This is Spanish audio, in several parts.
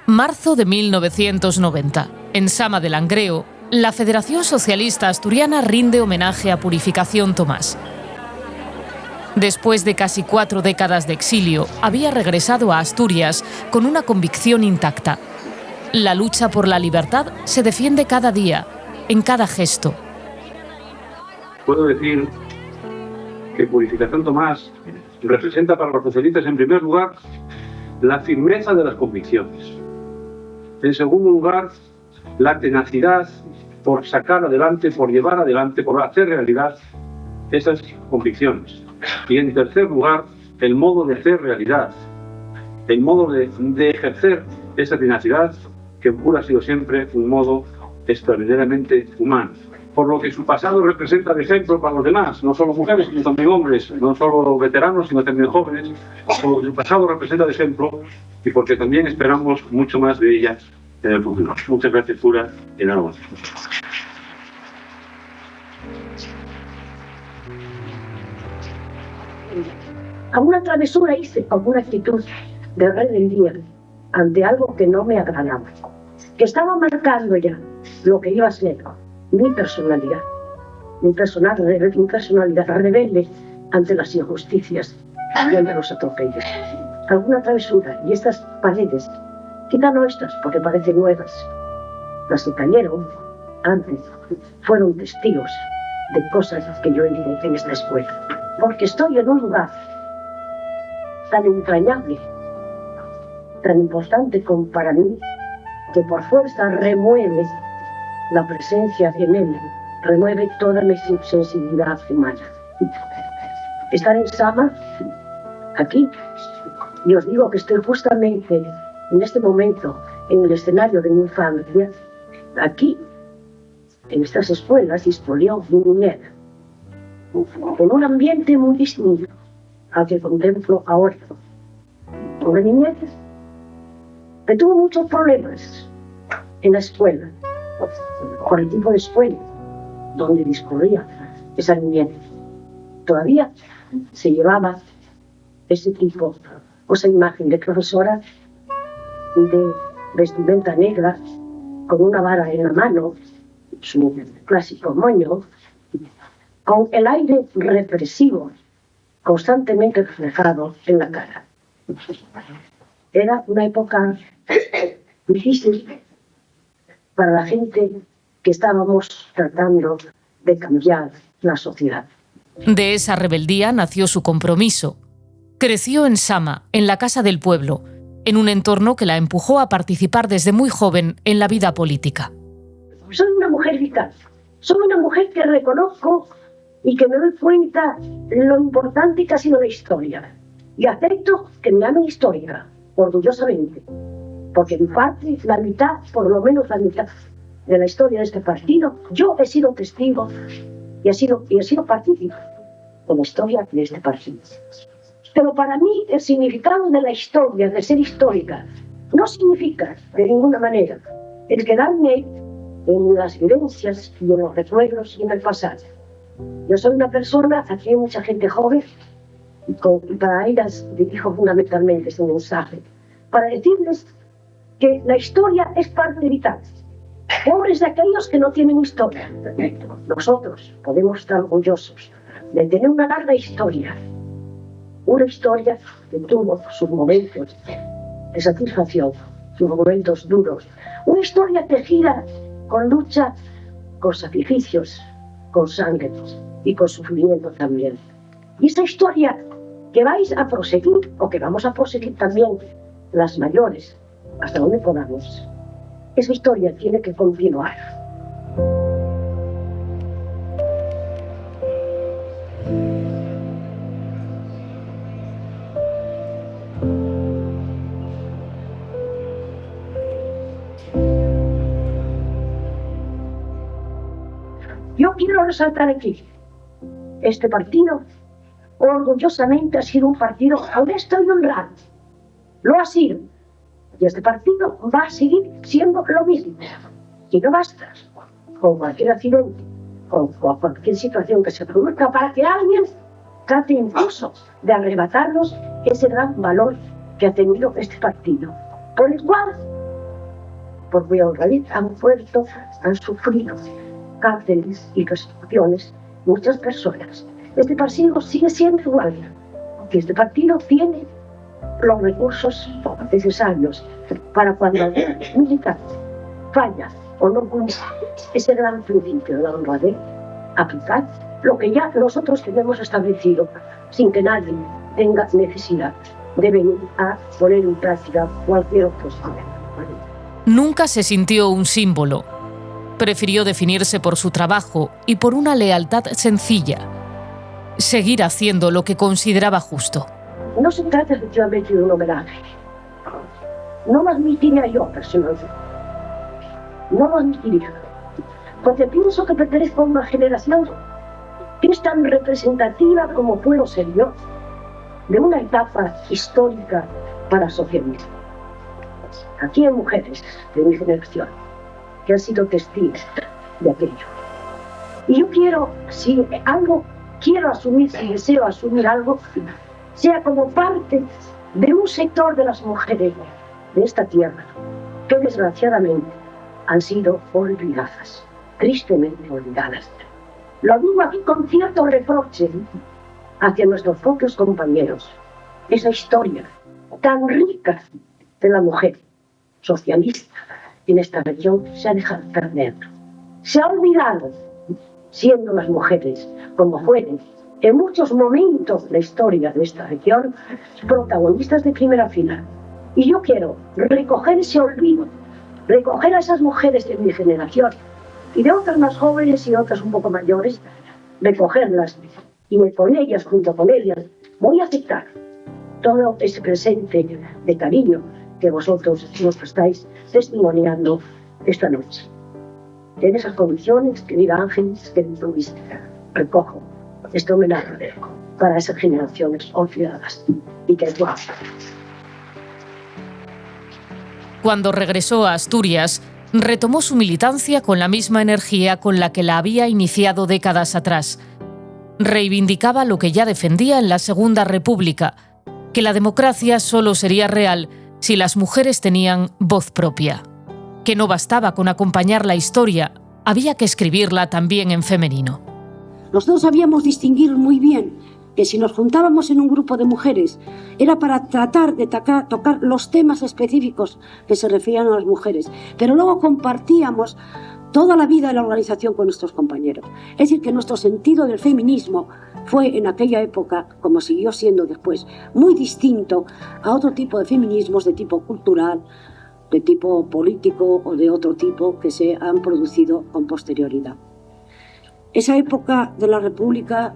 Marzo de 1990. En Sama de Langreo, la Federación Socialista Asturiana rinde homenaje a Purificación Tomás. Después de casi 4 décadas de exilio, había regresado a Asturias con una convicción intacta. La lucha por la libertad se defiende cada día, en cada gesto. Puedo decir que Purificación Tomás representa para los socialistas, en primer lugar, la firmeza de las convicciones. En segundo lugar, la tenacidad por sacar adelante, por llevar adelante, por hacer realidad esas convicciones. Y en tercer lugar, el modo de hacer realidad, el modo de ejercer esa tenacidad que en Pura ha sido siempre un modo extraordinariamente humano. Por lo que su pasado representa de ejemplo para los demás, no solo mujeres, sino también hombres, no solo veteranos, sino también jóvenes. Por lo que su pasado representa de ejemplo y porque también esperamos mucho más de ellas en el futuro. Muchas gracias, Pura, y enhorabuena. Alguna travesura hice, alguna actitud de rebeldía ante algo que no me agradaba, que estaba marcando ya lo que iba a ser mi personalidad rebelde ante las injusticias y ante los atropellos. Alguna travesura, y estas paredes, quizá no estas porque parecen nuevas, las que cayeron antes, fueron testigos de cosas que yo evidencié en esta escuela. Porque estoy en un lugar tan entrañable, tan importante como para mí, que por fuerza remueve la presencia en él, remueve toda mi sensibilidad humana. Estar en Sama, aquí, y os digo que estoy justamente en este momento en el escenario de mi familia, aquí, en estas escuelas, Ispolión y Niñez, en un ambiente muy distinto al que contemplo ahora. Una niñez que tuvo muchos problemas en la escuela, por el tipo de escuela donde discurría esa niñez. Todavía se llevaba ese tipo, o esa imagen de profesora de vestimenta negra, con una vara en la mano, su clásico moño, con el aire represivo constantemente reflejado en la cara. Era una época difícil para la gente que estábamos tratando de cambiar la sociedad. De esa rebeldía nació su compromiso. Creció en Sama, en la Casa del Pueblo, en un entorno que la empujó a participar desde muy joven en la vida política. Soy una mujer vital, soy una mujer que reconozco y que me doy cuenta lo importante que ha sido la historia. Y acepto que me llamen histórica, orgullosamente, porque en parte, la mitad, por lo menos la mitad de la historia de este partido, yo he sido testigo y he sido partícipe de la historia de este partido. Pero para mí el significado de la historia, de ser histórica, no significa de ninguna manera el quedarme en las vivencias y en los recuerdos y en el pasado. Yo soy una persona, aquí hay mucha gente joven, y para ellas dirijo fundamentalmente este mensaje, para decirles que la historia es parte vital. Pobres de aquellos que no tienen historia. Nosotros podemos estar orgullosos de tener una larga historia, una historia que tuvo sus momentos de satisfacción, sus momentos duros, una historia tejida con lucha, con sacrificios, con sangre y con sufrimiento también. Y esta historia que vais a proseguir, o que vamos a proseguir también las mayores, hasta donde podamos, esa historia tiene que continuar. Yo quiero resaltar aquí, este partido orgullosamente ha sido un partido honesto y honrado. Lo ha sido. Y este partido va a seguir siendo lo mismo. Y no basta con cualquier accidente o cualquier situación que se produzca para que alguien trate incluso de arrebatarnos ese gran valor que ha tenido este partido, por el cual, por cuya honradez han sufrido cárceles y persecuciones muchas personas. Este partido sigue siendo igual, porque este partido tiene los recursos necesarios para cuando el militar falla o no cumple ese gran principio de la honradez, aplicar lo que ya nosotros tenemos establecido, sin que nadie tenga necesidad de venir a poner en práctica cualquier otro sistema. Nunca se sintió un símbolo. Prefirió definirse por su trabajo y por una lealtad sencilla. Seguir haciendo lo que consideraba justo. No se trata efectivamente de un homenaje. No lo admitiría yo personalmente. No lo admitiría. Porque pienso que pertenezco a una generación que es tan representativa como puedo ser yo, de una etapa histórica para el socialismo. Aquí hay mujeres de mi generación que han sido testigos de aquello. Y yo quiero, si algo quiero asumir, si deseo asumir algo, sea como parte de un sector de las mujeres de esta tierra que desgraciadamente han sido olvidadas, tristemente olvidadas. Lo digo aquí con cierto reproche hacia nuestros propios compañeros. Esa historia tan rica de la mujer socialista en esta región se ha dejado perder. Se ha olvidado, siendo las mujeres como fueron en muchos momentos de la historia de esta región, protagonistas de primera fila. Y yo quiero recoger ese olvido, recoger a esas mujeres de mi generación y de otras más jóvenes y otras un poco mayores, recogerlas y con ellas, junto con ellas, voy a aceptar todo ese presente de cariño que vosotros nos estáis testimoniando esta noche. En esas condiciones, querida Ángeles, querido Luis, recojo este homenaje para esas generaciones olvidadas y que wow. Cuando regresó a Asturias, retomó su militancia con la misma energía con la que la había iniciado décadas atrás. Reivindicaba lo que ya defendía en la Segunda República, que la democracia solo sería real si las mujeres tenían voz propia, que no bastaba con acompañar la historia, había que escribirla también en femenino. Nosotros sabíamos distinguir muy bien que si nos juntábamos en un grupo de mujeres era para tratar de tocar los temas específicos que se referían a las mujeres, pero luego compartíamos toda la vida de la organización con nuestros compañeros. Es decir, que nuestro sentido del feminismo fue en aquella época, como siguió siendo después, muy distinto a otro tipo de feminismos de tipo cultural, de tipo político o de otro tipo que se han producido con posterioridad. Esa época de la República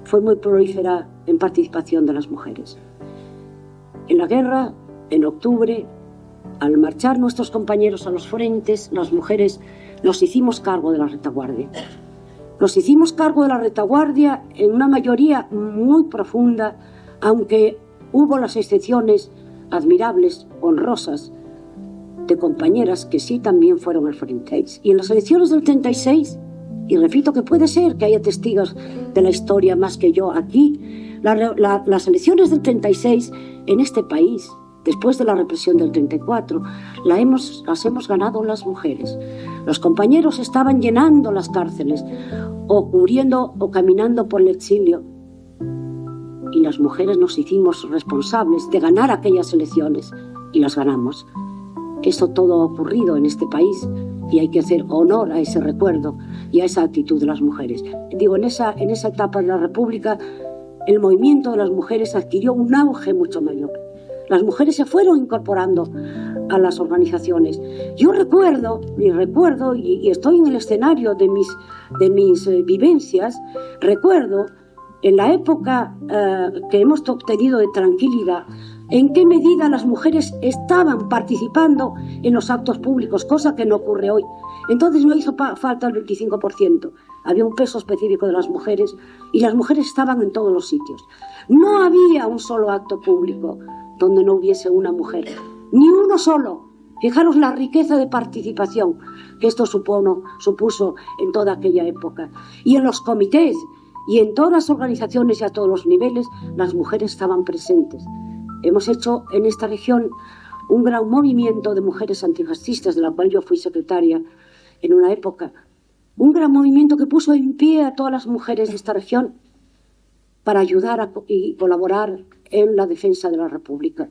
fue muy prolífera en participación de las mujeres. En la guerra, en octubre, al marchar nuestros compañeros a los frentes, las mujeres nos hicimos cargo de la retaguardia. Nos hicimos cargo de la retaguardia en una mayoría muy profunda, aunque hubo las excepciones admirables, honrosas, de compañeras que sí también fueron al frente. Y en las elecciones del 36, y repito que puede ser que haya testigos de la historia más que yo aquí, las elecciones del 36 en este país, después de la represión del 34, las hemos ganado las mujeres. Los compañeros estaban llenando las cárceles, o cubriendo o caminando por el exilio. Y las mujeres nos hicimos responsables de ganar aquellas elecciones, y las ganamos. Eso todo ha ocurrido en este país, y hay que hacer honor a ese recuerdo y a esa actitud de las mujeres. Digo, en esa etapa de la República, el movimiento de las mujeres adquirió un auge mucho mayor. Las mujeres se fueron incorporando a las organizaciones. Yo recuerdo, y estoy en el escenario de mis vivencias, recuerdo en la época que hemos tenido de tranquilidad, en qué medida las mujeres estaban participando en los actos públicos, cosa que no ocurre hoy. Entonces no hizo falta el 25%. Había un peso específico de las mujeres y las mujeres estaban en todos los sitios. No había un solo acto público donde no hubiese una mujer. Ni uno solo. Fijaros la riqueza de participación que esto supuso en toda aquella época. Y en los comités y en todas las organizaciones y a todos los niveles, las mujeres estaban presentes. Hemos hecho en esta región un gran movimiento de mujeres antifascistas, de la cual yo fui secretaria en una época. Un gran movimiento que puso en pie a todas las mujeres de esta región para ayudar y colaborar en la defensa de la República.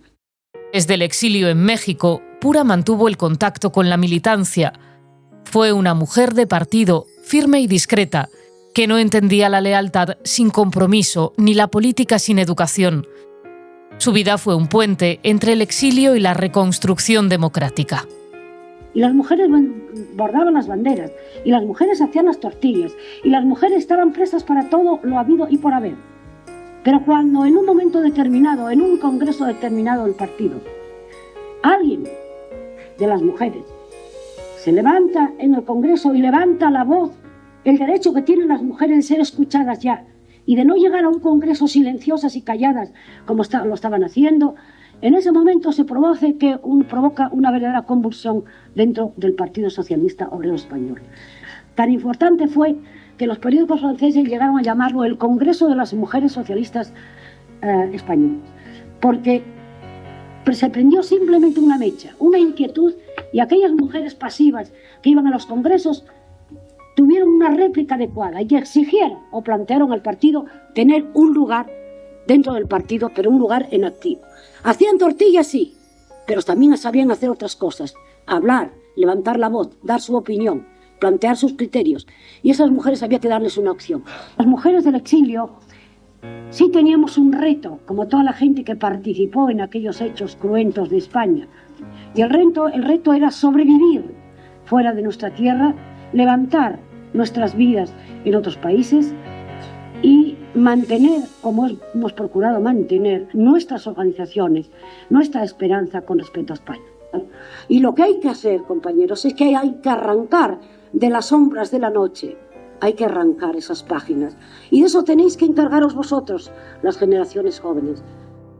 Desde el exilio en México, Pura mantuvo el contacto con la militancia. Fue una mujer de partido, firme y discreta, que no entendía la lealtad sin compromiso ni la política sin educación. Su vida fue un puente entre el exilio y la reconstrucción democrática. Y las mujeres bordaban las banderas, y las mujeres hacían las tortillas, y las mujeres estaban prestas para todo lo habido y por haber. Pero cuando en un momento determinado, en un congreso determinado del partido, alguien de las mujeres se levanta en el congreso y levanta la voz, el derecho que tienen las mujeres de ser escuchadas ya, y de no llegar a un congreso silenciosas y calladas como lo estaban haciendo, en ese momento se provoca una verdadera convulsión dentro del Partido Socialista Obrero Español. Tan importante fue que los periódicos franceses llegaron a llamarlo el Congreso de las Mujeres Socialistas Españolas, porque se prendió simplemente una mecha, una inquietud, y aquellas mujeres pasivas que iban a los congresos tuvieron una réplica adecuada y exigieron o plantearon al partido tener un lugar dentro del partido, pero un lugar en activo. Hacían tortillas, sí, pero también sabían hacer otras cosas: hablar, levantar la voz, dar su opinión, plantear sus criterios, y esas mujeres había que darles una opción. Las mujeres del exilio sí teníamos un reto, como toda la gente que participó en aquellos hechos cruentos de España, y el reto era sobrevivir fuera de nuestra tierra, levantar nuestras vidas en otros países y mantener, como hemos procurado mantener, nuestras organizaciones, nuestra esperanza con respecto a España. Y lo que hay que hacer, compañeros, es que hay que arrancar de las sombras de la noche, hay que arrancar esas páginas. Y de eso tenéis que encargaros vosotros, las generaciones jóvenes.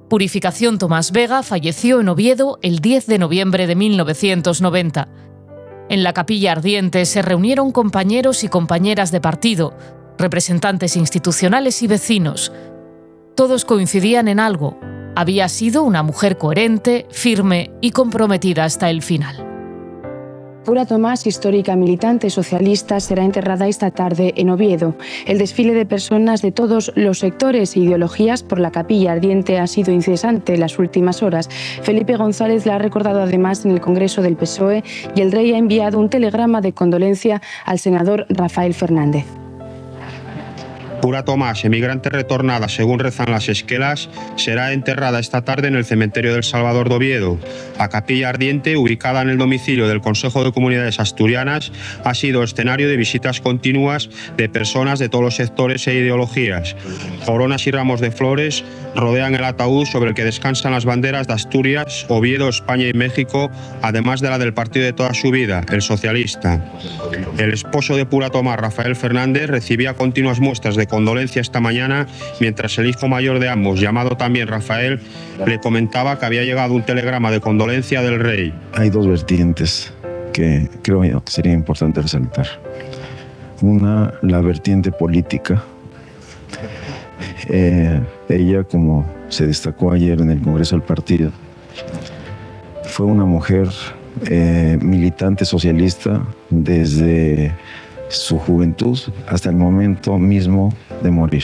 Purificación Tomás Vega falleció en Oviedo el 10 de noviembre de 1990. En la Capilla Ardiente se reunieron compañeros y compañeras de partido, representantes institucionales y vecinos. Todos coincidían en algo: había sido una mujer coherente, firme y comprometida hasta el final. Pura Tomás, histórica militante socialista, será enterrada esta tarde en Oviedo. El desfile de personas de todos los sectores e ideologías por la Capilla Ardiente ha sido incesante en las últimas horas. Felipe González la ha recordado además en el Congreso del PSOE y el rey ha enviado un telegrama de condolencia al senador Rafael Fernández. Pura Tomás, emigrante retornada según rezan las esquelas, será enterrada esta tarde en el cementerio del Salvador de Oviedo. La Capilla Ardiente, ubicada en el domicilio del Consejo de Comunidades Asturianas, ha sido escenario de visitas continuas de personas de todos los sectores e ideologías. Coronas y ramos de flores rodean el ataúd sobre el que descansan las banderas de Asturias, Oviedo, España y México, además de la del partido de toda su vida, el socialista. El esposo de Pura Tomás, Rafael Fernández, recibía continuas muestras de condolencia esta mañana, mientras el hijo mayor de ambos, llamado también Rafael, le comentaba que había llegado un telegrama de condolencia del rey. Hay dos vertientes que creo que sería importante resaltar. Una, la vertiente política. Ella, como se destacó ayer en el Congreso del Partido, fue una mujer militante socialista desde su juventud hasta el momento mismo de morir.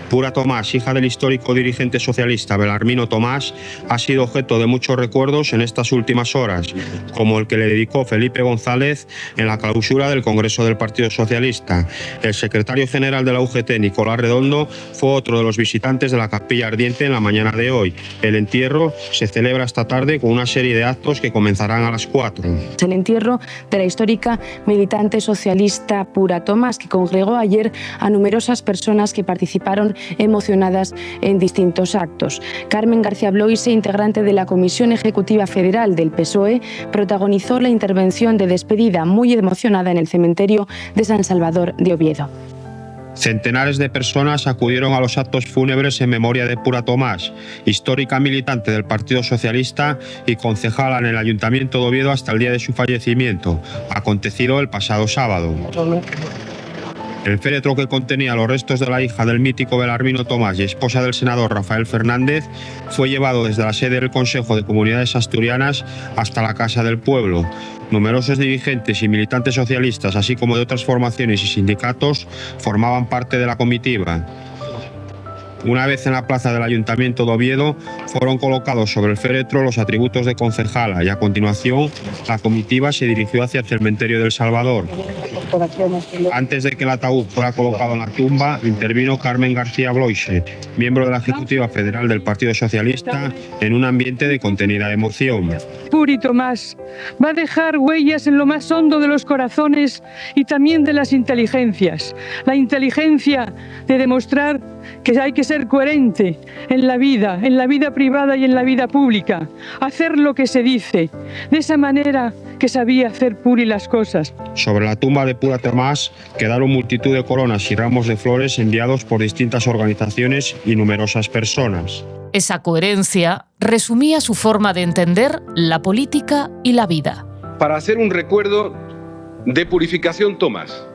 Pura Tomás, hija del histórico dirigente socialista Belarmino Tomás, ha sido objeto de muchos recuerdos en estas últimas horas, como el que le dedicó Felipe González en la clausura del Congreso del Partido Socialista. El secretario general de la UGT, Nicolás Redondo, fue otro de los visitantes de la Capilla Ardiente en la mañana de hoy. El entierro se celebra esta tarde con una serie de actos que comenzarán a las 4. El entierro de la histórica militante socialista Pura Tomás, que congregó ayer a numerosas personas que participaron emocionadas en distintos actos. Carmen García Bloise, integrante de la Comisión Ejecutiva Federal del PSOE, protagonizó la intervención de despedida muy emocionada en el cementerio de San Salvador de Oviedo. Centenares de personas acudieron a los actos fúnebres en memoria de Pura Tomás, histórica militante del Partido Socialista y concejala en el Ayuntamiento de Oviedo hasta el día de su fallecimiento, acontecido el pasado sábado. El féretro, que contenía los restos de la hija del mítico Belarmino Tomás y esposa del senador Rafael Fernández, fue llevado desde la sede del Consejo de Comunidades Asturianas hasta la Casa del Pueblo. Numerosos dirigentes y militantes socialistas, así como de otras formaciones y sindicatos, formaban parte de la comitiva. Una vez en la plaza del Ayuntamiento de Oviedo, fueron colocados sobre el féretro los atributos de concejala y a continuación la comitiva se dirigió hacia el cementerio del Salvador. Antes de que el ataúd fuera colocado en la tumba, intervino Carmen García Bloise, miembro de la Ejecutiva Federal del Partido Socialista, en un ambiente de contenida emoción. Puri Tomás va a dejar huellas en lo más hondo de los corazones y también de las inteligencias. La inteligencia de demostrar que hay que ser coherente en la vida privada y en la vida pública, hacer lo que se dice, de esa manera que sabía hacer Puri las cosas. Sobre la tumba de Pura Tomás quedaron multitud de coronas y ramos de flores enviados por distintas organizaciones y numerosas personas. Esa coherencia resumía su forma de entender la política y la vida. Para hacer un recuerdo de Purificación Tomás,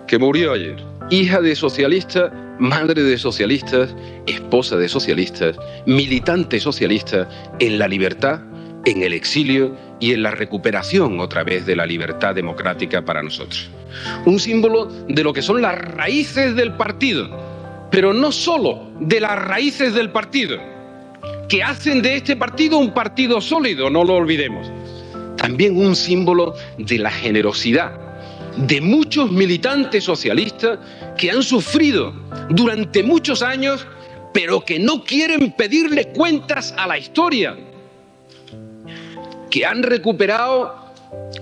que murió ayer, hija de socialista, madre de socialistas, esposa de socialistas, militante socialista, en la libertad, en el exilio y en la recuperación otra vez de la libertad democrática para nosotros. Un símbolo de lo que son las raíces del partido, pero no solo de las raíces del partido, que hacen de este partido un partido sólido, no lo olvidemos. También un símbolo de la generosidad de muchos militantes socialistas que han sufrido durante muchos años, pero que no quieren pedirle cuentas a la historia, que han recuperado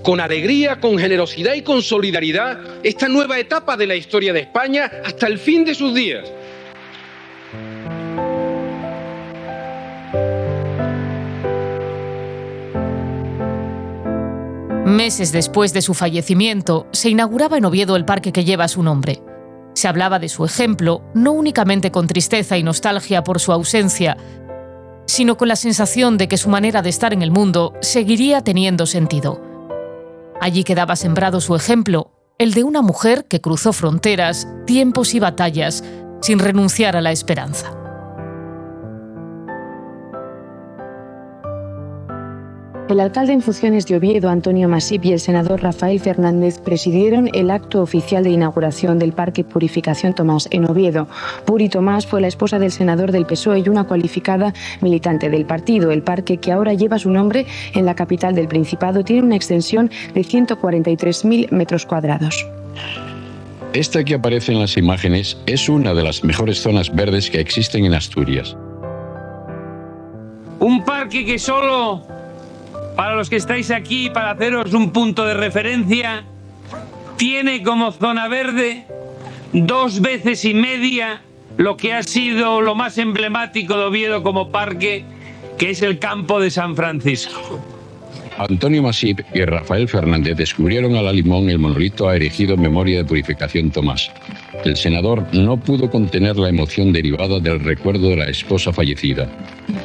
con alegría, con generosidad y con solidaridad esta nueva etapa de la historia de España hasta el fin de sus días. Meses después de su fallecimiento, se inauguraba en Oviedo el parque que lleva su nombre. Se hablaba de su ejemplo, no únicamente con tristeza y nostalgia por su ausencia, sino con la sensación de que su manera de estar en el mundo seguiría teniendo sentido. Allí quedaba sembrado su ejemplo, el de una mujer que cruzó fronteras, tiempos y batallas, sin renunciar a la esperanza. El alcalde en funciones de Oviedo, Antonio Masip, y el senador Rafael Fernández presidieron el acto oficial de inauguración del Parque Purificación Tomás en Oviedo. Puri Tomás fue la esposa del senador del PSOE y una cualificada militante del partido. El parque, que ahora lleva su nombre en la capital del Principado, tiene una extensión de 143.000 metros cuadrados. Esta que aparece en las imágenes es una de las mejores zonas verdes que existen en Asturias. Un parque que solo, para los que estáis aquí, para haceros un punto de referencia, tiene como zona verde 2 veces y media lo que ha sido lo más emblemático de Oviedo como parque, que es el campo de San Francisco. Antonio Masip y Rafael Fernández descubrieron a la limón el monolito erigido en memoria de Purificación Tomás. El senador no pudo contener la emoción derivada del recuerdo de la esposa fallecida.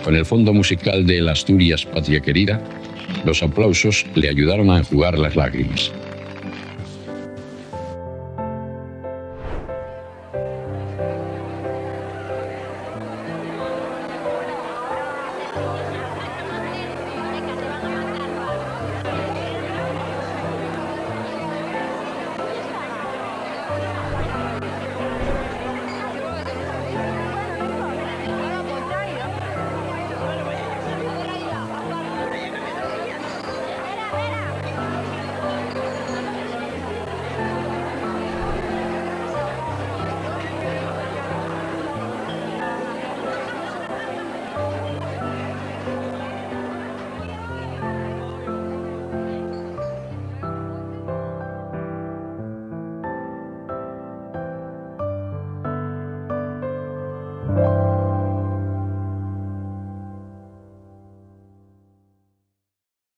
Con el fondo musical de El Asturias Patria Querida, los aplausos le ayudaron a enjugar las lágrimas.